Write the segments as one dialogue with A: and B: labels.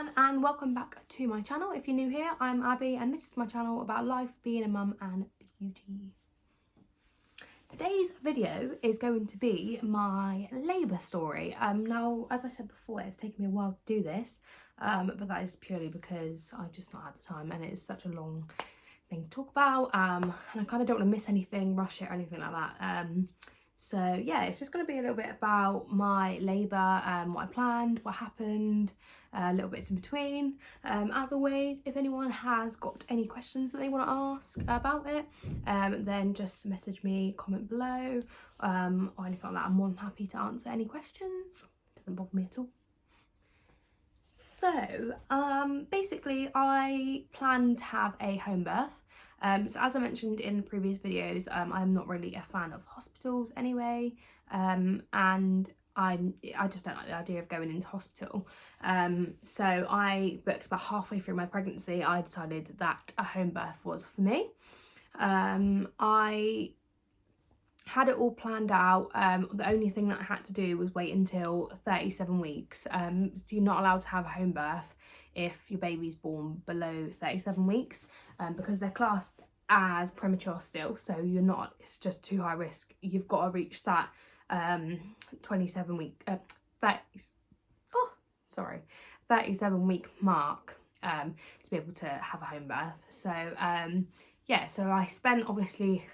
A: everyone, and welcome back to my channel. If you're new here, I'm Abby and this is my channel about life, being a mum and beauty. Today's video is going to be my labour story. Now, as I said before, it's taken me a while to do this, but that is purely because I've just not had the time and it is such a long thing to talk about, and I kind of don't want to miss anything, rush it or anything like that. So yeah, it's just going to be a little bit about my labour, what I planned, what happened, little bits in between. As always, if anyone has got any questions that they want to ask about it, then just message me, comment below, or anything like that. I'm more than happy to answer any questions. It doesn't bother me at all. So basically I plan to have a home birth. So as I mentioned in previous videos, I'm not really a fan of hospitals anyway, and I just don't like the idea of going into hospital. So I booked about halfway through my pregnancy. I decided that a home birth was for me. I had it all planned out. The only thing that I had to do was wait until 37 weeks. So you're not allowed to have a home birth if your baby's born below 37 weeks, because they're classed as premature still, so you're not, it's just too high risk. You've got to reach that 37 week mark to be able to have a home birth. So yeah, so I spent obviously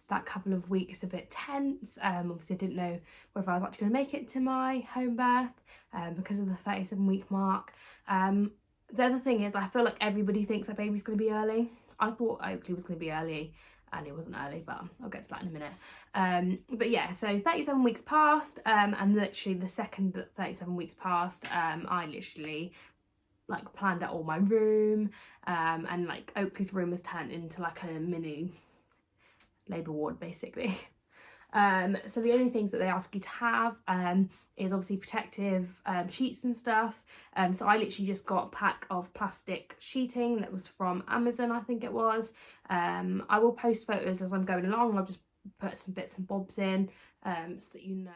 A: that couple of weeks a bit tense. Obviously I didn't know whether I was actually going to make it to my home birth because of the 37 week mark. The other thing is, I feel like everybody thinks their baby's going to be early. I thought Oakley was going to be early and it wasn't early, but I'll get to that in a minute. But yeah, so 37 weeks passed, and literally the second that 37 weeks passed, I literally like planned out all my room, and like Oakley's room was turned into like a mini labour ward basically. So the only things that they ask you to have is obviously protective sheets and stuff. So I literally just got a pack of plastic sheeting that was from Amazon, I think it was. I will post photos as I'm going along. I'll just put some bits and bobs in so that you know.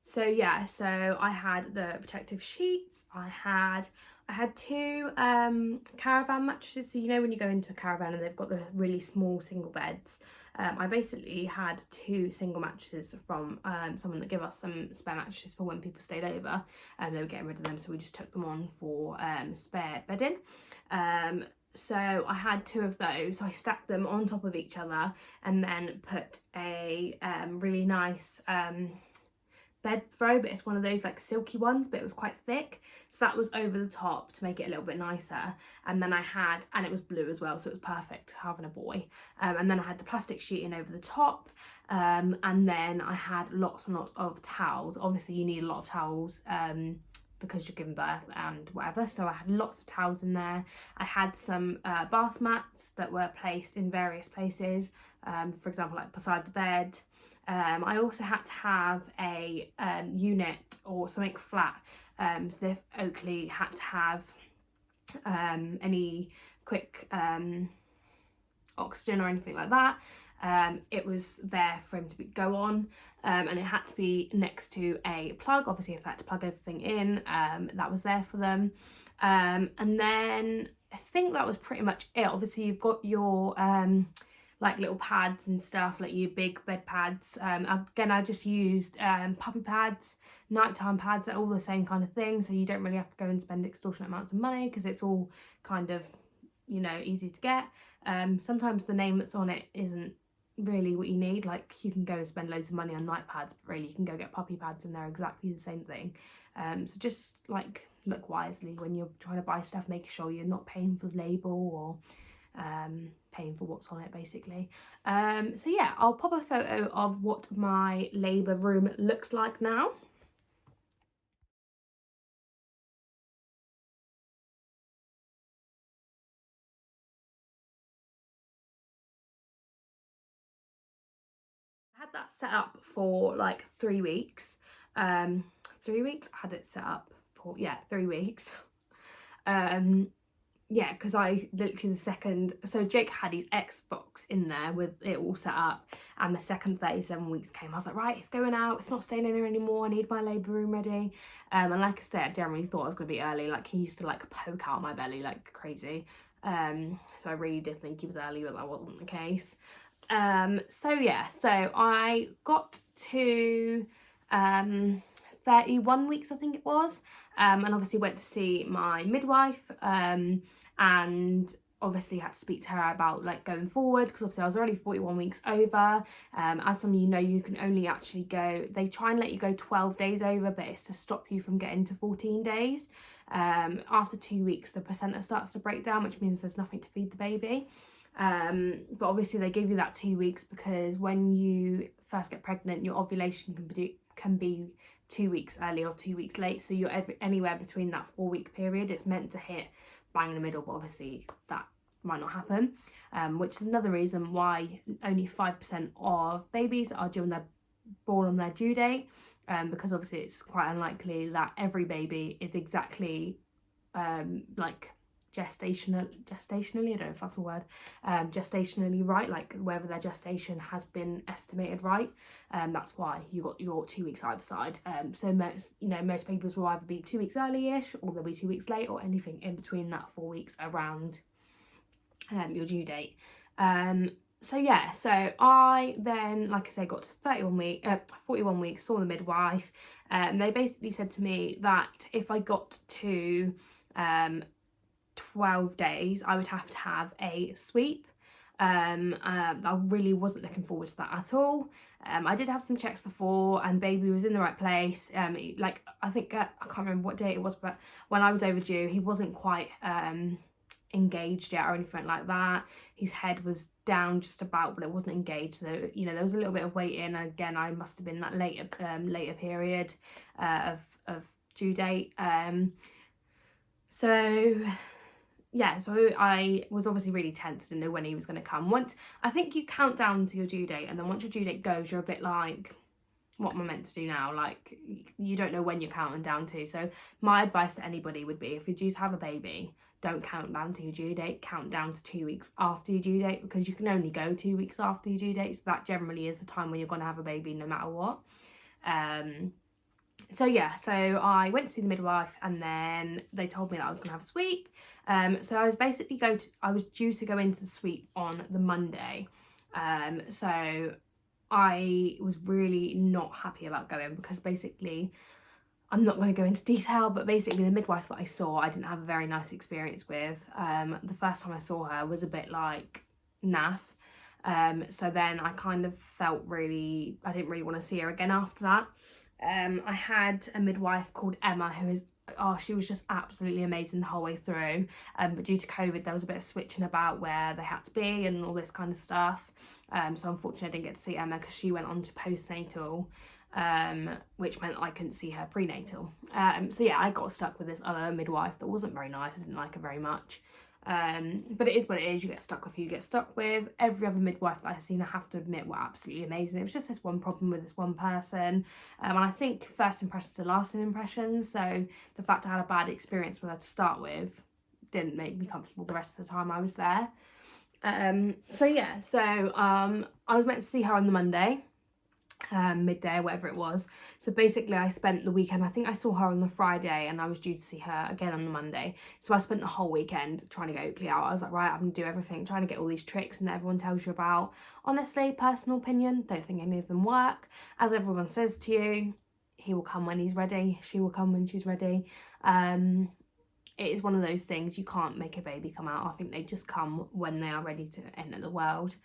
A: So yeah, so I had the protective sheets, I had two caravan mattresses. So you know when you go into a caravan and they've got the really small single beds, I basically had two single mattresses from someone that gave us some spare mattresses for when people stayed over, and they were getting rid of them, so we just took them on for spare bedding. So I had two of those. So I stacked them on top of each other and then put a really nice bed throw, but it's one of those like silky ones, but it was quite thick, so that was over the top to make it a little bit nicer. And then I had, and it was blue as well, so it was perfect having a boy. And then I had the plastic sheeting over the top, and then I had lots and lots of towels. Obviously you need a lot of towels because you're giving birth and whatever, so I had lots of towels in there. I had some bath mats that were placed in various places, for example like beside the bed. I also had to have a unit or something flat, so if Oakley had to have any quick oxygen or anything like that, it was there for him to go on, and it had to be next to a plug. Obviously if I had to plug everything in, that was there for them. And then I think that was pretty much it. Obviously you've got your like little pads and stuff, like your big bed pads. Again, I just used puppy pads, nighttime pads. They're all the same kind of thing, so you don't really have to go and spend extortionate amounts of money because it's all kind of, you know, easy to get. Sometimes the name that's on it isn't really what you need. Like you can go and spend loads of money on night pads, but really you can go get puppy pads and they're exactly the same thing. So just like look wisely when you're trying to buy stuff, making sure you're not paying for the label or paying for what's on it basically. So yeah, I'll pop a photo of what my labour room looks like now. I had that set up for like 3 weeks. 3 weeks I had it set up for, yeah, 3 weeks. yeah, because I literally so Jake had his Xbox in there with it all set up, and the second 37 weeks came, I was like, right, it's going out, it's not staying in here anymore, I need my labour room ready. And like I said, I generally thought I was going to be early, like he used to like poke out my belly like crazy. So I really did think he was early, but that wasn't the case. So yeah, so I got to 31 weeks, I think it was, and obviously went to see my midwife, and obviously had to speak to her about like going forward, because obviously I was already 41 weeks over. As some of you know, you can only actually go, they try and let you go 12 days over, but it's to stop you from getting to 14 days. After 2 weeks the placenta starts to break down, which means there's nothing to feed the baby. But obviously they give you that 2 weeks because when you first get pregnant, your ovulation can be 2 weeks early or 2 weeks late, so you're anywhere between that 4-week period. It's meant to hit bang in the middle, but obviously that might not happen, which is another reason why only 5% of babies are born on their due date, because obviously it's quite unlikely that every baby is exactly like gestationally, I don't know if that's a word, gestationally right, like whether their gestation has been estimated right. That's why you got your 2 weeks either side. So most babies will either be 2 weeks early-ish, or they'll be 2 weeks late, or anything in between that 4 weeks around your due date. So yeah, so I then, like I say, got to 41 weeks, saw the midwife. They basically said to me that if I got to 12 days, I would have to have a sweep. I really wasn't looking forward to that at all. I did have some checks before, and baby was in the right place. Like I think I can't remember what day it was, but when I was overdue, he wasn't quite engaged yet or anything like that. His head was down just about, but it wasn't engaged, so there was a little bit of waiting. And again, I must have been that later period of due date. So yeah, so I was obviously really tense, didn't know when he was going to come. Once, I think you count down to your due date, and then once your due date goes, you're a bit like, what am I meant to do now? Like, you don't know when you're counting down to. So my advice to anybody would be, if you're due to have a baby, don't count down to your due date, count down to 2 weeks after your due date, because you can only go 2 weeks after your due date, so that generally is the time when you're going to have a baby no matter what. So yeah, so I went to see the midwife, and then they told me that I was going to have a sweep. So I was basically I was due to go into the sweep on the Monday. So I was really not happy about going, because basically, I'm not going to go into detail, but basically the midwife that I saw, I didn't have a very nice experience with. The first time I saw her was a bit like naff. So then I kind of felt I didn't really want to see her again after that. I had a midwife called Emma, she was just absolutely amazing the whole way through. But due to COVID, there was a bit of switching about where they had to be and all this kind of stuff. So unfortunately I didn't get to see Emma, because she went on to postnatal, which meant I couldn't see her prenatal. So yeah, I got stuck with this other midwife that wasn't very nice. I didn't like her very much. But it is what it is. You get stuck with who you get stuck with. Every other midwife that I've seen, I have to admit, were absolutely amazing. It was just this one problem with this one person, and I think first impressions are lasting impressions, so the fact I had a bad experience with her to start with didn't make me comfortable the rest of the time I was there. So yeah, I was meant to see her on the Monday, midday or whatever it was. So basically I spent the weekend, I think I saw her on the Friday, and I was due to see her again on the Monday. So I spent the whole weekend trying to get Oakley out. I was like, right, I'm gonna do everything, trying to get all these tricks and that everyone tells you about. Honestly, personal opinion, don't think any of them work. As everyone says to you, he will come when he's ready, she will come when she's ready. It is one of those things, you can't make a baby come out. I think they just come when they are ready to enter the world.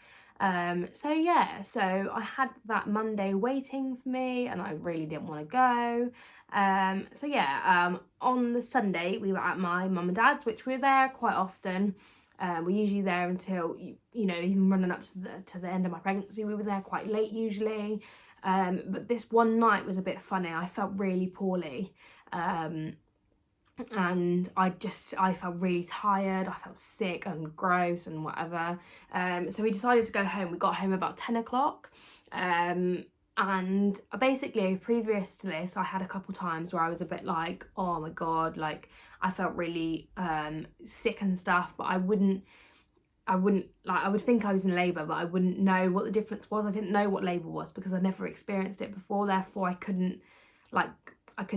A: So yeah, so I had that Monday waiting for me, and I really didn't want to go. So yeah, on the Sunday we were at my mum and dad's, which we're there quite often. We're usually there until, even running up to the end of my pregnancy, we were there quite late usually. But this one night was a bit funny. I felt really poorly. And I felt really tired, I felt sick and gross and whatever. So we decided to go home. We got home about 10 o'clock, and And basically, previous to this, I had a couple times where I was a bit like, oh my God, like I felt really sick and stuff, but I wouldn't like, I would think I was in labour, but I wouldn't know what the difference was. I didn't know what labour was because I'd never experienced it before. Therefore, I couldn't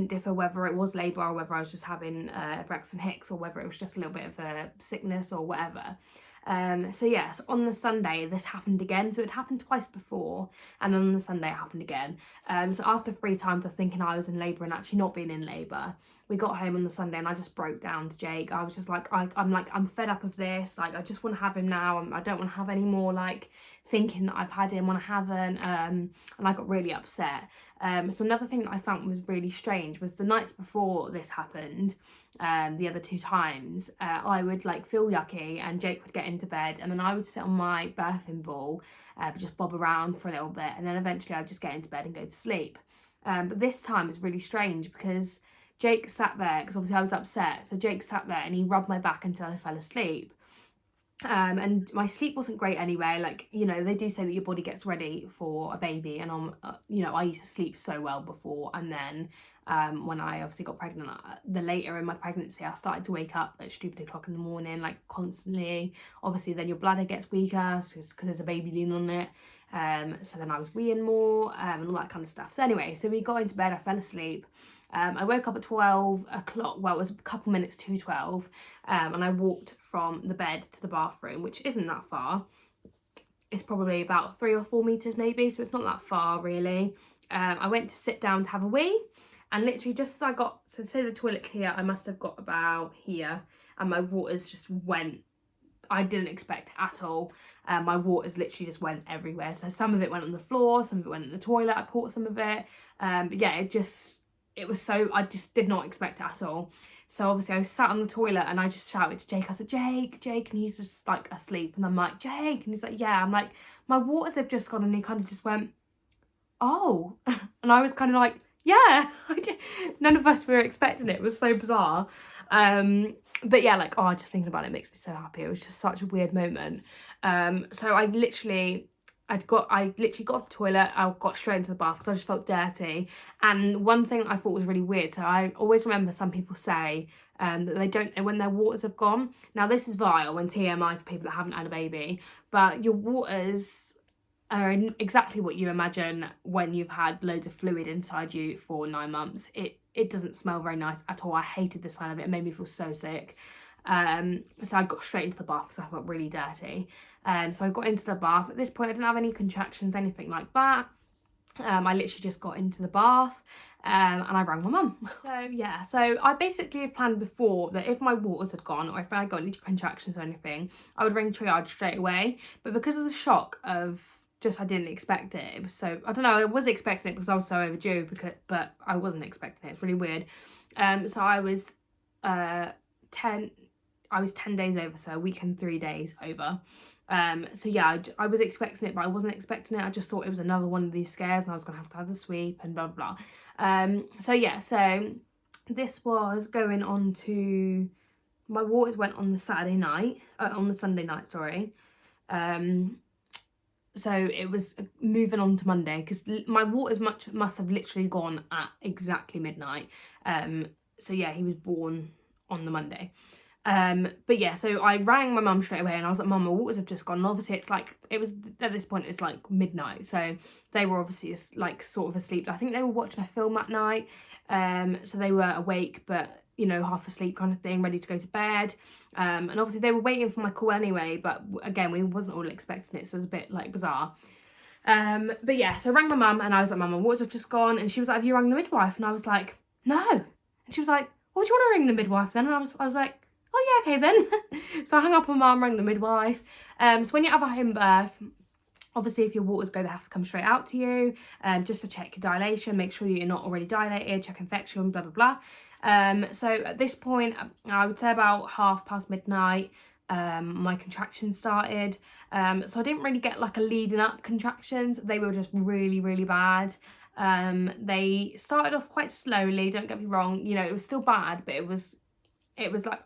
A: differ whether it was labour or whether I was just having Braxton Hicks or whether it was just a little bit of a sickness or whatever. So yes, on the Sunday this happened again. So it happened twice before, and then on the Sunday it happened again. So after 3 times of thinking I was in labour and actually not being in labour, we got home on the Sunday and I just broke down to Jake. I was just like, I'm fed up of this. Like, I just want to have him now. I don't want to have any more like thinking that I've had him when I haven't. And I got really upset. So another thing that I found was really strange was the nights before this happened, the other 2 times, I would like feel yucky and Jake would get into bed, and then I would sit on my birthing ball, just bob around for a little bit, and then eventually I'd just get into bed and go to sleep. But this time was really strange because Jake sat there, because obviously I was upset, so Jake sat there and he rubbed my back until I fell asleep. And my sleep wasn't great anyway. Like, you know, they do say that your body gets ready for a baby, and you know, I used to sleep so well before, and then when I obviously got pregnant, the later in my pregnancy I started to wake up at stupid o'clock in the morning, like constantly. Obviously then your bladder gets weaker because there's a baby leaning on it. So then I was weeing more, and all that kind of stuff. So anyway, so we got into bed, I fell asleep. I woke up at 12 o'clock, well, it was a couple minutes to 12, and I walked from the bed to the bathroom, which isn't that far. It's probably about 3 or 4 metres maybe, so it's not that far really. I went to sit down to have a wee, and literally just as I got, so say the toilet's here, I must have got about here, and my waters just went, I didn't expect it at all. My waters literally just went everywhere. So some of it went on the floor, some of it went in the toilet, I caught some of it. But yeah, it was so, I just did not expect it at all. So obviously I was sat on the toilet and I just shouted to Jake. I said, Jake, and he's just like asleep. And I'm like, Jake, and he's like, yeah. I'm like, my waters have just gone, and he kind of just went, oh. And I was kind of like, yeah. None of us were expecting it. It was so bizarre. But yeah, like, oh, just thinking about it makes me so happy. It was just such a weird moment. So I literally got off the toilet, I got straight into the bath because I just felt dirty. And one thing I thought was really weird, so I always remember some people say that they don't know when their waters have gone. Now this is vile and TMI for people that haven't had a baby, but your waters are exactly what you imagine when you've had loads of fluid inside you for 9 months. It doesn't smell very nice at all. I hated the smell of it. It made me feel so sick. So I got straight into the bath because I felt really dirty. So I got into the bath. At this point I didn't have any contractions, anything like that. I literally just got into the bath, and I rang my mum. So yeah, so I basically had planned before that if my waters had gone or if I got any contractions or anything, I would ring triage straight away. But because of the shock of just I didn't expect it, it was so, I don't know, I was expecting it because I was so overdue, but I wasn't expecting it. It's really weird. So I was 10 days over, so a week and 3 days over. So yeah, I was expecting it, but I wasn't expecting it. I just thought it was another one of these scares and I was going to have the sweep and blah, blah, blah. So yeah, so this was going on to, my waters went on the Sunday night, sorry. So it was moving on to Monday because my waters must have literally gone at exactly midnight. So yeah, he was born on the Monday. But yeah, so I rang my mum straight away and I was like, Mum, my waters have just gone. And obviously it was at this point it's like midnight, so they were obviously like sort of asleep. I think they were watching a film that night, so they were awake but you know, half asleep kind of thing, ready to go to bed. And obviously they were waiting for my call anyway, but again, we wasn't all expecting it, so it was a bit like bizarre. But yeah, so I rang my mum and I was like, Mum, my waters have just gone. And she was like, have you rang the midwife? And I was like, no. And she was like, well, do you want to ring the midwife then? And I was like, oh yeah, okay then. So I hung up on Mum, rang the midwife. So when you have a home birth, obviously if your waters go, they have to come straight out to you, just to check your dilation, make sure you're not already dilated, check infection, blah, blah, blah. So at this point, I would say about midnight, my contractions started. So I didn't really get like a leading up contractions. They were just really, really bad. They started off quite slowly, don't get me wrong, you know, it was still bad, but it was it was like,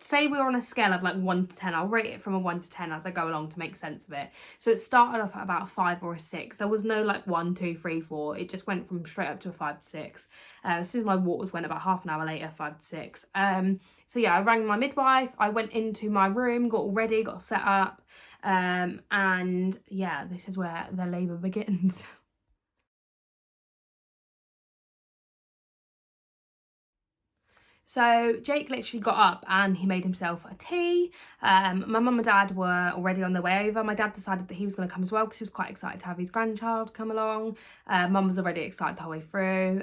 A: say we were on a scale of like 1 to 10, I'll rate it from a 1 to 10 as I go along to make sense of it. So it started off at about a 5 or a 6. There was no like 1, 2, 3, 4. It just went from straight up to a 5 to 6. As soon as my waters went, about half an hour later, 5 to 6. So yeah, I rang my midwife. I went into my room, got all ready, got set up. And yeah, this is where the labour begins. So Jake literally got up and he made himself a tea. My mum and dad were already on their way over. My dad decided that he was going to come as well because he was quite excited to have his grandchild come along. Mum was already excited the whole way through.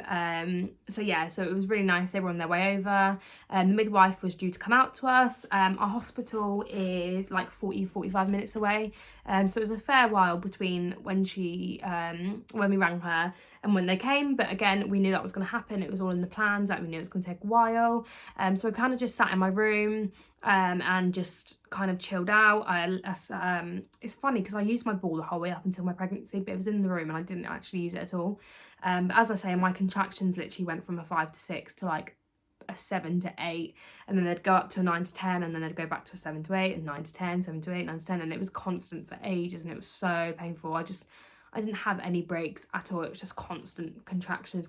A: So yeah, so it was really nice. They were on their way over. The midwife was due to come out to us. Our hospital is like 45 minutes away. So it was a fair while between when we rang her and when they came, but again, we knew that was going to happen. It was all in the plans, like we knew it was going to take a while. So I kind of just sat in my room and just kind of chilled out. It's funny because I used my ball the whole way up until my pregnancy, but it was in the room and I didn't actually use it at all. But as I say, my contractions literally went from a 5 to 6 to like a 7 to 8, and then they'd go up to a 9 to 10, and then they'd go back to a 7 to 8 and 9 to 10, 7 to 8, 9 to 10, and it was constant for ages and it was so painful. I didn't have any breaks at all. It was just constant contractions.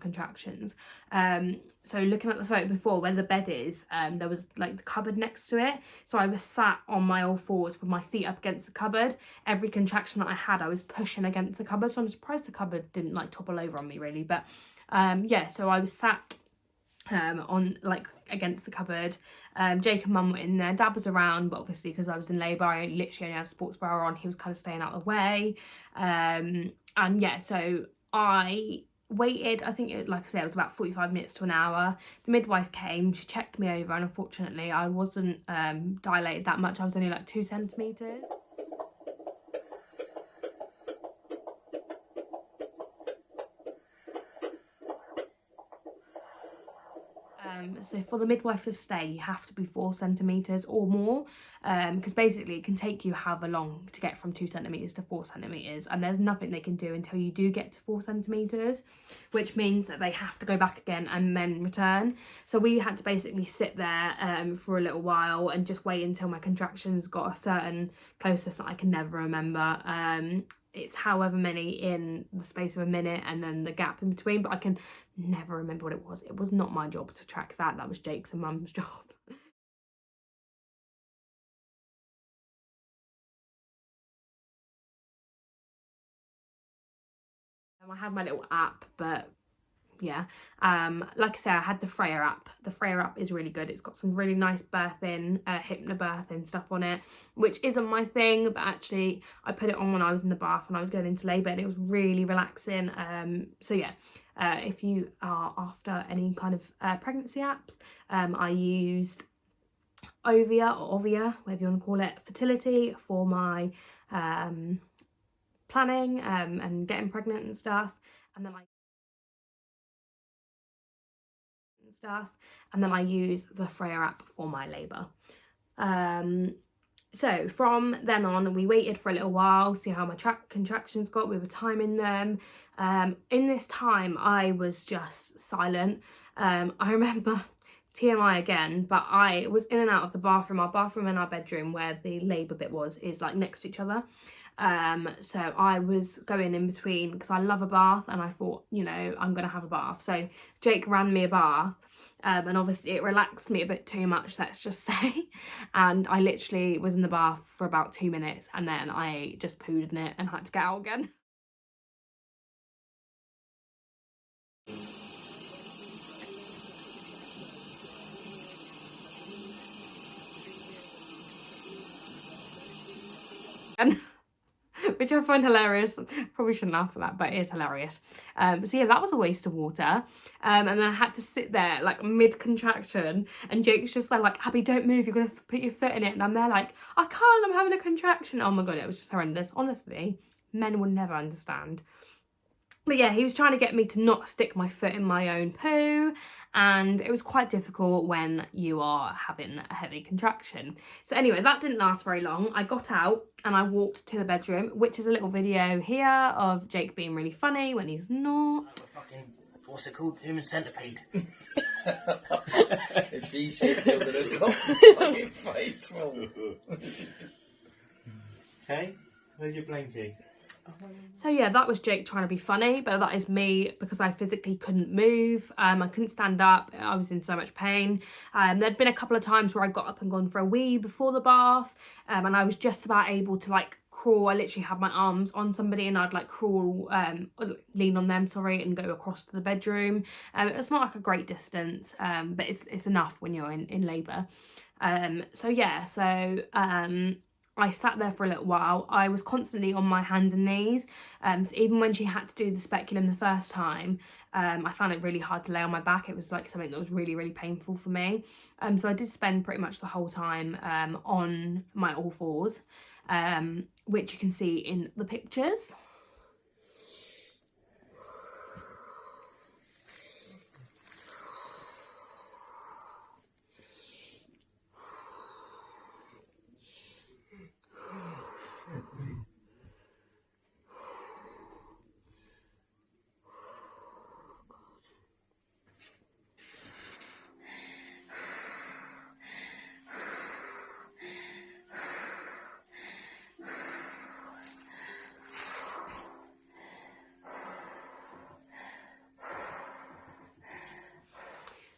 A: So looking at the photo before where the bed is, there was like the cupboard next to it. So I was sat on my all fours with my feet up against the cupboard. Every contraction that I had, I was pushing against the cupboard. So I'm surprised the cupboard didn't like topple over on me really. But yeah, so I was sat on like against the cupboard. Jake and mum were in there. Dad was around, but obviously because I was in labour, I literally only had a sports bra on. He was kind of staying out of the way. And yeah, so I waited. I think like I said, it was about 45 minutes to an hour. The midwife came, she checked me over, and unfortunately I wasn't dilated that much. I was only like 2 centimetres. So for the midwife to stay, you have to be 4 centimetres or more, because basically it can take you however long to get from 2 centimetres to 4 centimetres, and there's nothing they can do until you do get to 4 centimetres, which means that they have to go back again and then return. So we had to basically sit there for a little while and just wait until my contractions got a certain closeness that I can never remember. It's however many in the space of a minute and then the gap in between, but I can never remember what it was. It was not my job to track that. That was Jake's and mum's job. I had my little app, but yeah, like I say, I had the Freya app. The Freya app is really good. It's got some really nice birthing, hypnobirthing stuff on it, which isn't my thing, but actually I put it on when I was in the bath and I was going into labour, and it was really relaxing. So yeah, if you are after any kind of pregnancy apps, I used Ovia or Ovia, whatever you want to call it, fertility for my planning and getting pregnant and stuff, and then I use the Freya app for my labour. So from then on, we waited for a little while, see how my contractions got. We were timing them. In this time, I was just silent. I remember, TMI again, but I was in and out of the bathroom. Our bathroom and our bedroom, where the labour bit was, is like next to each other. So I was going in between because I love a bath, and I thought, you know, I'm gonna have a bath. So Jake ran me a bath, and obviously it relaxed me a bit too much, let's just say, and I literally was in the bath for about 2 minutes and then I just pooed in it and had to get out again. And which I find hilarious. Probably shouldn't laugh at that, but it is hilarious. So yeah, that was a waste of water. And then I had to sit there like mid-contraction, and Jake's just there like, Abby, don't move, you're gonna put your foot in it. And I'm there like, I can't, I'm having a contraction. Oh my god, it was just horrendous. Honestly, men will never understand. But yeah, he was trying to get me to not stick my foot in my own poo, and it was quite difficult when you are having a heavy contraction. So anyway, that didn't last very long. I got out and I walked to the bedroom, which is a little video here of Jake being really funny when he's not.
B: Fucking, what's it called? Human centipede. If she shit, you're going to go fucking faithful.
C: Okay, where's your blankie?
A: So yeah, that was Jake trying to be funny, but that is me because I physically couldn't move. I couldn't stand up. I was in so much pain. There'd been a couple of times where I got up and gone for a wee before the bath, and I was just about able to like crawl. I literally had my arms on somebody and I'd like crawl, lean on them, sorry, and go across to the bedroom. It's not like a great distance, but it's enough when you're in labour. So yeah, so I sat there for a little while. I was constantly on my hands and knees. So even when she had to do the speculum the first time, I found it really hard to lay on my back. It was like something that was really, really painful for me. So I did spend pretty much the whole time on my all fours, which you can see in the pictures.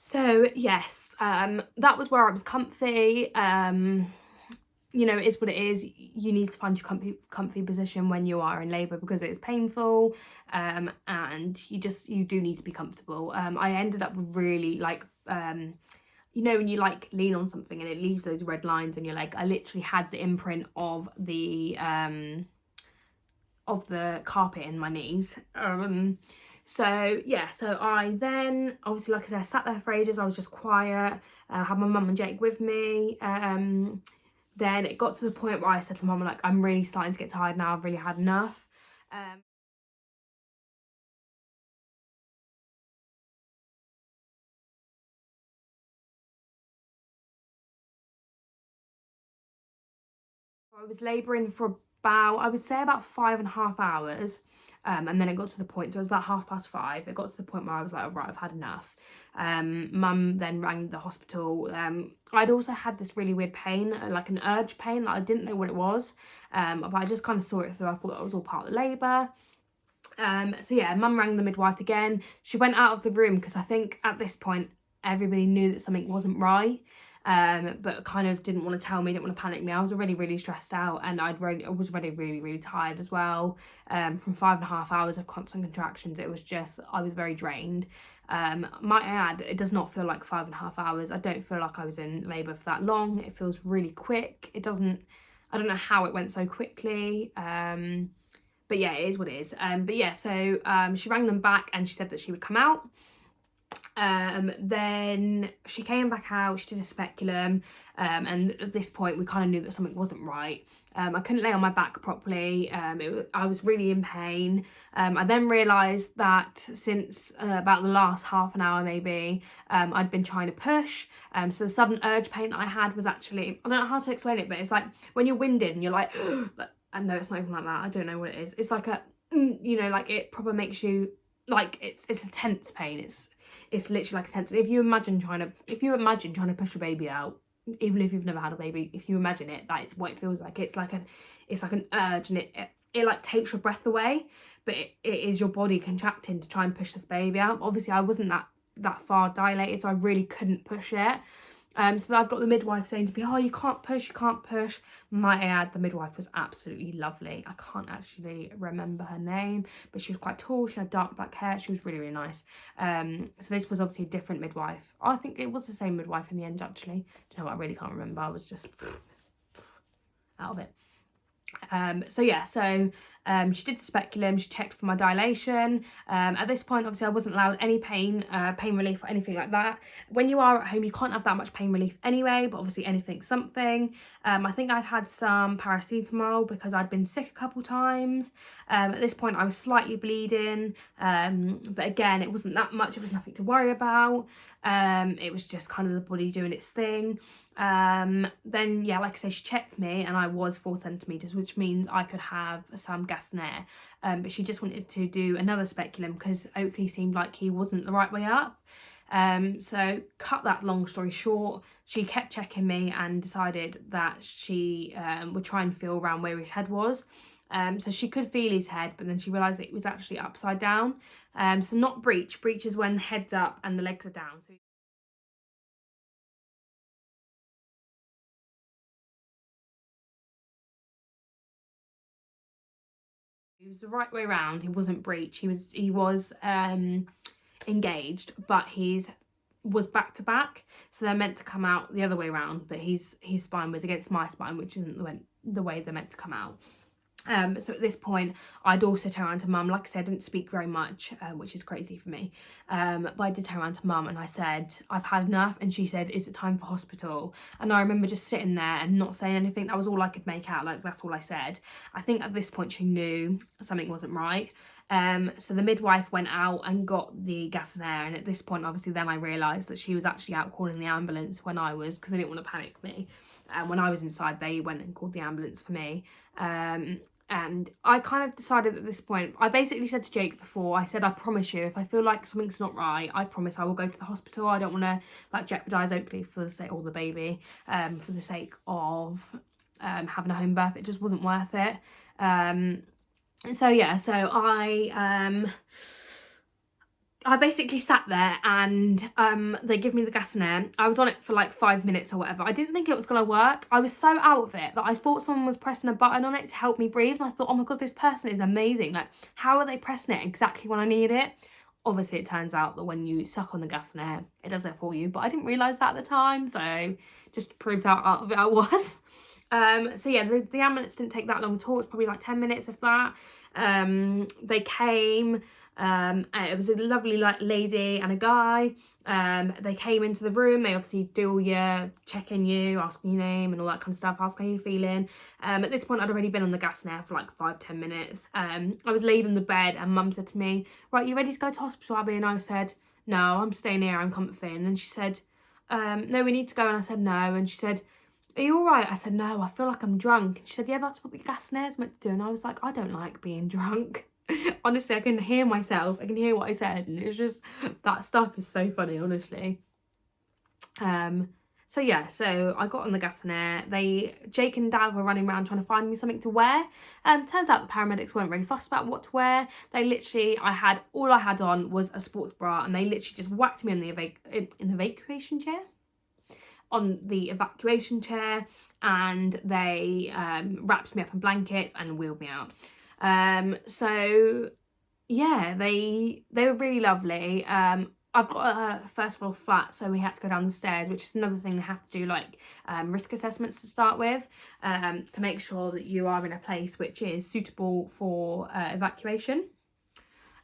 A: So yes, that was where I was comfy. You know, it is what it is. You need to find your comfy position when you are in labour because it is painful, and you do need to be comfortable. I ended up really like, you know, when you like lean on something and it leaves those red lines on your leg. I literally had the imprint of the carpet in my knees. So yeah, so I then, obviously, like I said, I sat there for ages. I was just quiet. I had my mum and Jake with me. Then it got to the point where I said to mum, like, I'm really starting to get tired now. I've really had enough. I was labouring for about, I would say about 5.5 hours. And then it got to the point, so it was about 5:30. It got to the point where I was like, right, I've had enough. Mum then rang the hospital. I'd also had this really weird pain, like an urge pain, like I didn't know what it was, but I just kind of saw it through. I thought that was all part of the labour. So yeah, mum rang the midwife again. She went out of the room because I think at this point everybody knew that something wasn't right. But kind of didn't want to tell me, didn't want to panic me. I was already really stressed out, and I was already really, really tired as well. From 5.5 hours of constant contractions, it was just, I was very drained. Might I add, it does not feel like 5.5 hours. I don't feel like I was in labour for that long. It feels really quick. I don't know how it went so quickly. But yeah, it is what it is. But yeah, so she rang them back and she said that she would come out. Then she came back out, she did a speculum, and at this point we kind of knew that something wasn't right. I couldn't lay on my back properly. I was really in pain. I then realised that since about the last half an hour maybe, I'd been trying to push. So the sudden urge pain that I had was actually, I don't know how to explain it, but it's like when you're winded and you're like, and no, it's not even like that. I don't know what it is. It's like a, you know, like it probably makes you, like it's a tense pain. It's literally like a tense. If you imagine trying to push a baby out, even if you've never had a baby, if you imagine it, that's what it feels like. It's like an urge, and it like takes your breath away, but it is your body contracting to try and push this baby out. Obviously, I wasn't that far dilated, so I really couldn't push it. So I've got the midwife saying to me, oh, you can't push. Might I add, the midwife was absolutely lovely. I can't actually remember her name, but she was quite tall. She had dark black hair. She was really, really nice. So this was obviously a different midwife. I think it was the same midwife in the end, actually. Do you know what? I really can't remember. I was just out of it. So yeah, so she did the speculum, she checked for my dilation. At this point, obviously, I wasn't allowed any pain relief or anything like that. When you are at home, you can't have that much pain relief anyway, but obviously anything, something. I think I'd had some paracetamol because I'd been sick a couple times. At this point, I was slightly bleeding, but again, it wasn't that much. It was nothing to worry about. It was just kind of the body doing its thing. Then yeah, like I say, she checked me and I was 4 centimeters, which means I could have some gas and air. But she just wanted to do another speculum because Oakley seemed like he wasn't the right way up. So cut that long story short, she kept checking me and decided that she would try and feel around where his head was. So she could feel his head, but then she realised that it was actually upside down. So not breech. Breech is when the head's up and the legs are down. So he was the right way around. He wasn't breech. He was engaged, but he's was back to back, so they're meant to come out the other way around, but his spine was against my spine, which isn't the way they're meant to come out. So at this point, I'd also turn around to mum. Like I said, I didn't speak very much, which is crazy for me. But I did turn around to mum and I said, I've had enough. And she said, is it time for hospital? And I remember just sitting there and not saying anything. That was all I could make out. Like, that's all I said. I think at this point she knew something wasn't right. So the midwife went out and got the gas and air. And at this point, obviously, then I realised that she was actually out calling the ambulance when I was, because they didn't want to panic me. When I was inside, they went and called the ambulance for me. And I kind of decided at this point, I basically said to Jake before, I said, I promise you, if I feel like something's not right, I promise I will go to the hospital. I don't want to like jeopardise Oakley for the sake, or the baby, for the sake of having a home birth. It just wasn't worth it. So yeah, so I basically sat there and they give me the gas and air. I was on it for like 5 minutes or whatever. I didn't think it was going to work. I was so out of it that I thought someone was pressing a button on it to help me breathe. And I thought, oh my God, this person is amazing. Like, how are they pressing it exactly when I need it? Obviously, it turns out that when you suck on the gas and air, it does it for you. But I didn't realise that at the time. So just proves how out of it I was. So yeah, the ambulance didn't take that long at all. It was probably like 10 minutes of that. They came. It was a lovely like lady and a guy. They came into the room. They obviously do all your checking you, asking your name and all that kind of stuff, asking how you're feeling. At this point, I'd already been on the gas and air for like 5-10 minutes. I was laid on the bed and mum said to me, right, you ready to go to hospital, Abby? And I said, no, I'm staying here, I'm comfy. And then she said, no, we need to go. And I said, no. And she said, are you all right? I said, no, I feel like I'm drunk. And she said, yeah, that's what the gas and air's meant to do. And I was like, I don't like being drunk. Honestly, I can hear myself. I can hear what I said. And it's just, that stuff is so funny, honestly. So yeah, so I got on the gas and air. Jake and Dad were running around trying to find me something to wear. Turns out the paramedics weren't really fussed about what to wear. They literally, all I had on was a sports bra, and they literally just whacked me on the evacuation chair. On the evacuation chair, and they wrapped me up in blankets and wheeled me out. So yeah, they were really lovely. I've got a first floor flat, so we had to go down the stairs, which is another thing they have to do, like risk assessments to start with, to make sure that you are in a place which is suitable for evacuation.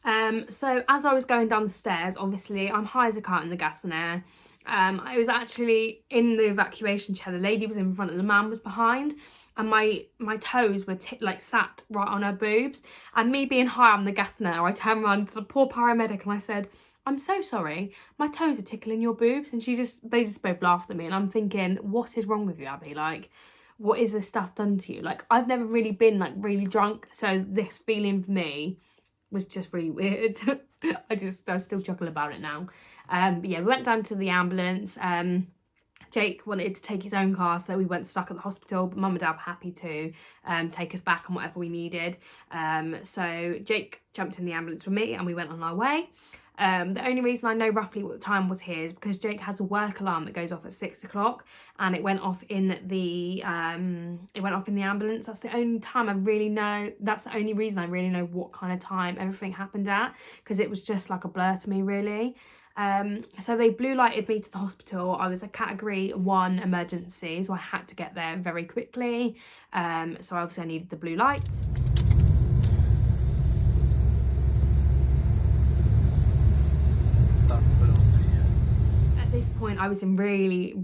A: So as I was going down the stairs, obviously I'm high as a kite in the gas and air. I was actually in the evacuation chair. The lady was in front and the man was behind, and my toes were sat right on her boobs. And me being high on the gas and air, I turned around to the poor paramedic and I said, I'm so sorry, my toes are tickling your boobs. And they just both laughed at me, and I'm thinking, what is wrong with you, Abby? Like, what is this stuff done to you? Like, I've never really been like really drunk, so this feeling for me was just really weird. I still chuckle about it now. But yeah, we went down to the ambulance. Jake wanted to take his own car, so we went stuck at the hospital, but mum and dad were happy to take us back on whatever we needed. So Jake jumped in the ambulance with me and we went on our way. The only reason I know roughly what the time was here is because Jake has a work alarm that goes off at 6 o'clock, and it went off in the ambulance. That's the only time I really know. That's the only reason I really know what kind of time everything happened at, because it was just like a blur to me, really. So they blue lighted me to the hospital. I was a category 1 emergency, so I had to get there very quickly. So obviously I needed the blue lights. At this point I was in really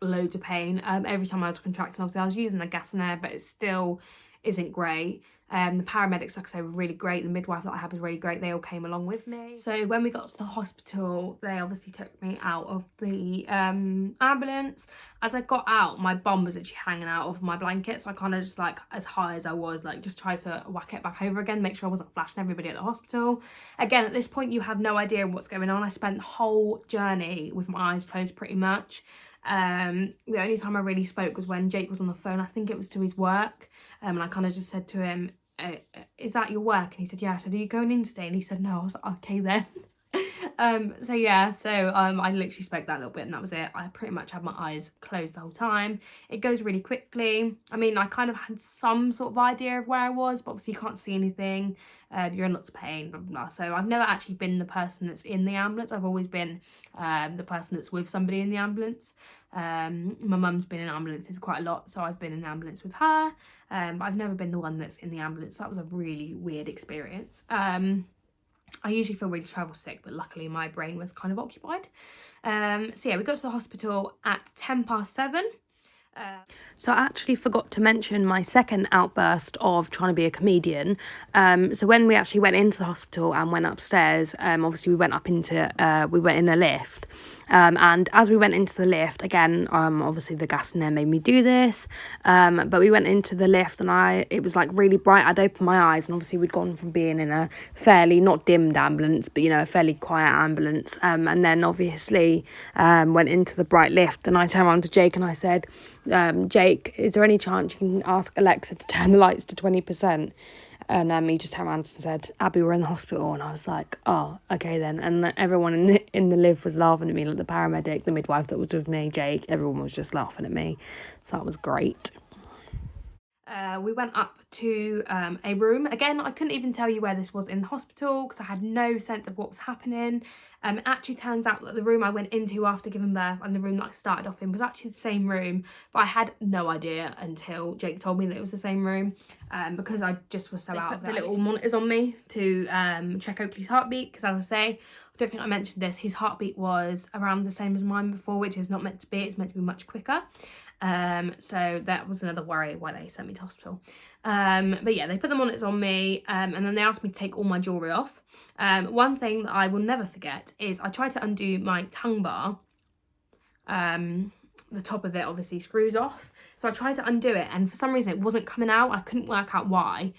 A: loads of pain. Every time I was contracting, obviously I was using the gas and air, but it still isn't great. The paramedics, like I say, were really great. The midwife that I had was really great. They all came along with me. So when we got to the hospital, they obviously took me out of the ambulance. As I got out, my bum was actually hanging out of my blanket. So I kind of just like, as high as I was, like just tried to whack it back over again, make sure I wasn't flashing everybody at the hospital. Again, at this point, you have no idea what's going on. I spent the whole journey with my eyes closed pretty much. The only time I really spoke was when Jake was on the phone. I think it was to his work. And I kind of just said to him, is that your work? And he said, yeah. I said, are you going in today? And he said, no. I was like, okay then. So yeah, I literally spoke that little bit and that was it. I pretty much had my eyes closed the whole time. It goes really quickly. I mean, I kind of had some sort of idea of where I was, but obviously you can't see anything. You're in lots of pain, blah, blah, blah. So I've never actually been the person that's in the ambulance. I've always been the person that's with somebody in the ambulance. My mum's been in ambulances quite a lot, so I've been in the ambulance with her. But I've never been the one that's in the ambulance. That was a really weird experience. I usually feel really travel sick, but luckily my brain was kind of occupied. So yeah, we got to the hospital at 7:10. So I actually forgot to mention my second outburst of trying to be a comedian. So when we actually went into the hospital and went upstairs, obviously we went in a lift. And as we went into the lift, again, obviously the gas in there made me do this. But we went into the lift and it was like really bright. I'd opened my eyes and obviously we'd gone from being in a fairly, not dimmed ambulance, but, a fairly quiet ambulance. And then obviously went into the bright lift and I turned around to Jake and I said, Jake, is there any chance you can ask Alexa to turn the lights to 20%? And he just turned around and said, Abby, we're in the hospital. And I was like, oh, okay then. And everyone in the lift was laughing at me, like the paramedic, the midwife that was with me, Jake, everyone was just laughing at me. So that was great. We went up to a room. Again, I couldn't even tell you where this was in the hospital because I had no sense of what was happening. It actually turns out that the room I went into after giving birth and the room that I started off in was actually the same room, but I had no idea until Jake told me that it was the same room because I just was so out of it. They put the little monitors on me to check Oakley's heartbeat because, as I say, I don't think I mentioned this, his heartbeat was around the same as mine before, which is not meant to be. It's meant to be much quicker. So that was another worry why they sent me to hospital. But yeah, they put the monitors on me and then they asked me to take all my jewellery off. One thing that I will never forget is I tried to undo my tongue bar. The top of it obviously screws off. So I tried to undo it and for some reason it wasn't coming out. I couldn't work out why.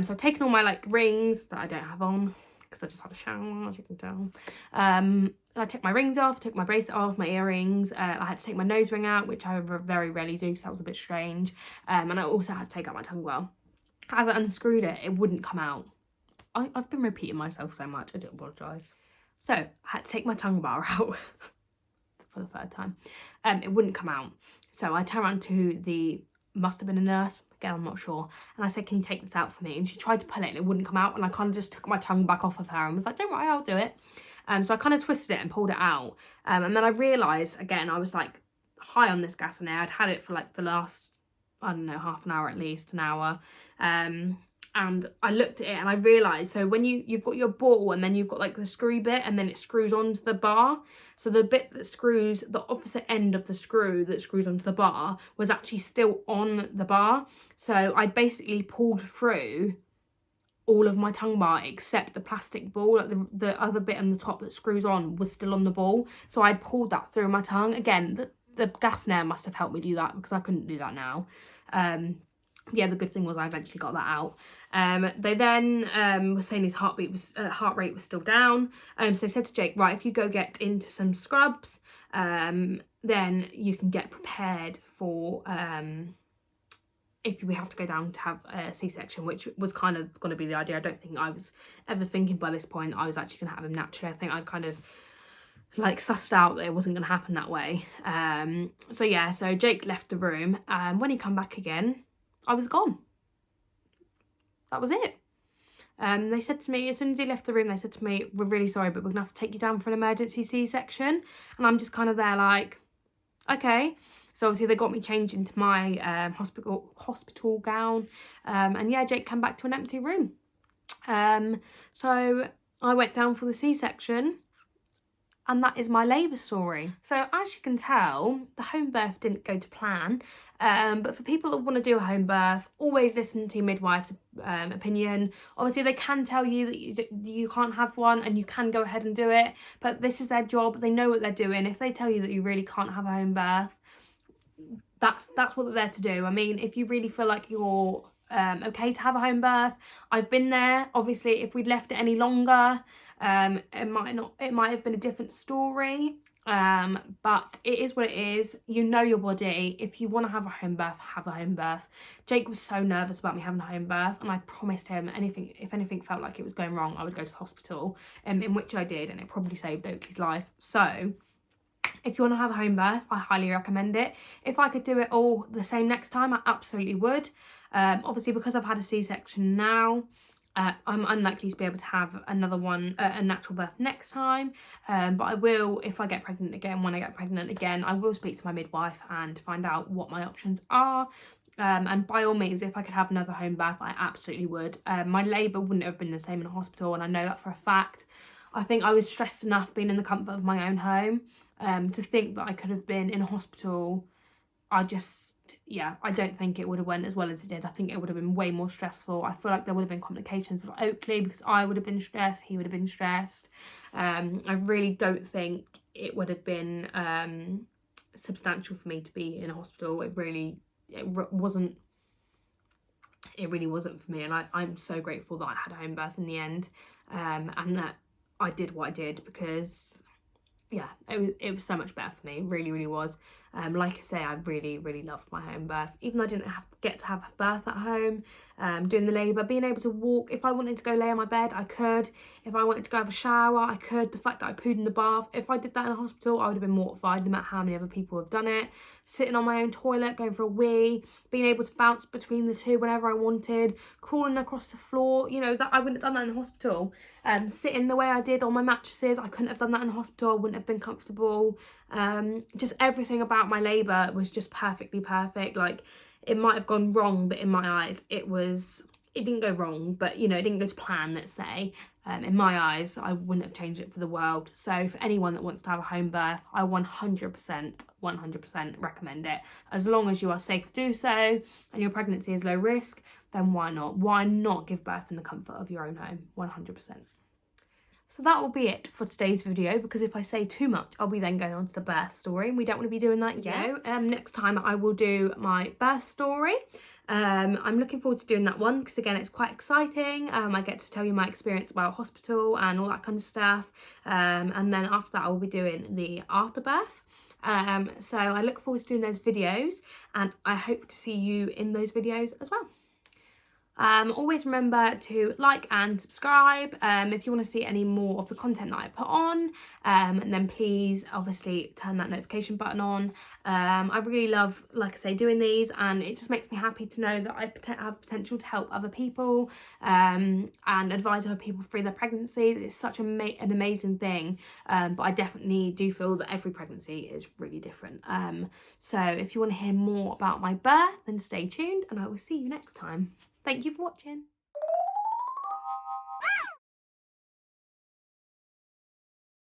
A: So I've taken all my rings that I don't have on because I just had a shower, as you can tell. I took my rings off, took my bracelet off, my earrings. I had to take my nose ring out, which I very rarely do, so that was a bit strange. And I also had to take out my tongue well. As I unscrewed it, it wouldn't come out. I've been repeating myself so much, I do apologise. So I had to take my tongue bar out for the third time. It wouldn't come out. So I turned around to must have been a nurse, again I'm not sure, and I said, can you take this out for me? And she tried to pull it and it wouldn't come out, and I kind of just took my tongue back off of her and was like, don't worry, I'll do it. So I kind of twisted it and pulled it out, and then I realised, again, I was high on this gas in there. I'd had it for the last, I don't know, half an hour at least, an hour, and I looked at it and I realised, so when you've got your ball and then you've got the screw bit and then it screws onto the bar, so the bit that screws, the opposite end of the screw that screws onto the bar was actually still on the bar. So I basically pulled through all of my tongue bar except the plastic ball, the other bit on the top that screws on was still on the ball. So I'd pulled that through my tongue. Again, the gas snare must have helped me do that because I couldn't do that now. Yeah, the good thing was I eventually got that out. They then were saying his heart rate was still down. So they said to Jake, right, if you go get into some scrubs, then you can get prepared for if we have to go down to have a C-section, which was kind of going to be the idea. I don't think I was ever thinking by this point I was actually going to have him naturally. I think I'd kind of sussed out that it wasn't going to happen that way. So yeah, so Jake left the room, and when he come back again, I was gone. That was it. They said to me, as soon as he left the room, they said to me, we're really sorry, but we're gonna have to take you down for an emergency C-section. And I'm just kind of there okay. So obviously they got me changed into my hospital gown. And yeah, Jake came back to an empty room. So I went down for the C-section. and that is my labour story. So as you can tell, the home birth didn't go to plan. But for people that want to do a home birth, always listen to your midwife's opinion. Obviously, they can tell you that you can't have one and you can go ahead and do it, but this is their job. They know what they're doing. If they tell you that you really can't have a home birth, that's what they're there to do. I mean, if you really feel like you're okay to have a home birth, I've been there. Obviously, if we'd left it any longer, it might have been a different story. But it is what it is. You know your body. If you want to have a home birth, have a home birth. Jake was so nervous about me having a home birth, and I promised him if anything felt like it was going wrong, I would go to the hospital, in which I did, and it probably saved Oakley's life. So if you want to have a home birth, I highly recommend it. If I could do it all the same next time, I absolutely would. Obviously, because I've had a C-section now, I'm unlikely to be able to have another one, a natural birth next time. But I will, if I get pregnant again, when I get pregnant again, I will speak to my midwife and find out what my options are. And by all means, if I could have another home birth, I absolutely would. My labour wouldn't have been the same in a hospital, and I know that for a fact. I think I was stressed enough being in the comfort of my own home to think that I could have been in a hospital. I don't think it would have went as well as it did. I think it would have been way more stressful. I feel like there would have been complications with Oakley because I would have been stressed, he would have been stressed. I really don't think it would have been substantial for me to be in a hospital. It really wasn't for me, and I'm so grateful that I had a home birth in the end, and that I did what I did, because yeah, it was so much better for me. It really, really was. Like I say, I really, really loved my home birth. Even though I didn't get to have a birth at home, doing the labour, being able to walk. If I wanted to go lay on my bed, I could. If I wanted to go have a shower, I could. The fact that I pooed in the bath, if I did that in a hospital, I would have been mortified, no matter how many other people have done it. Sitting on my own toilet, going for a wee, being able to bounce between the two whenever I wanted, crawling across the floor, you know, that I wouldn't have done that in a hospital. Sitting the way I did on my mattresses, I couldn't have done that in a hospital. I wouldn't have been comfortable. Just everything about my labour was just perfectly perfect. Like, it might have gone wrong, but in my eyes it didn't go wrong, but you know, it didn't go to plan, let's say. In my eyes, I wouldn't have changed it for the world. So for anyone that wants to have a home birth, I 100% recommend it. As long as you are safe to do so and your pregnancy is low risk, then why not? Why not give birth in the comfort of your own home? 100%. So that will be it for today's video, because if I say too much, I'll be then going on to the birth story, and we don't want to be doing that yet. Next time I will do my birth story. I'm looking forward to doing that one, because again, it's quite exciting. I get to tell you my experience about hospital and all that kind of stuff. And then after that, I will be doing the afterbirth. So I look forward to doing those videos, and I hope to see you in those videos as well. Always remember to like and subscribe if you want to see any more of the content that I put on, and then please obviously turn that notification button on. I really love, like I say, doing these, and it just makes me happy to know that I have potential to help other people and advise other people through their pregnancies. It's such an amazing thing, but I definitely do feel that every pregnancy is really different. So if you want to hear more about my birth, then stay tuned, and I will see you next time. Thank you for watching.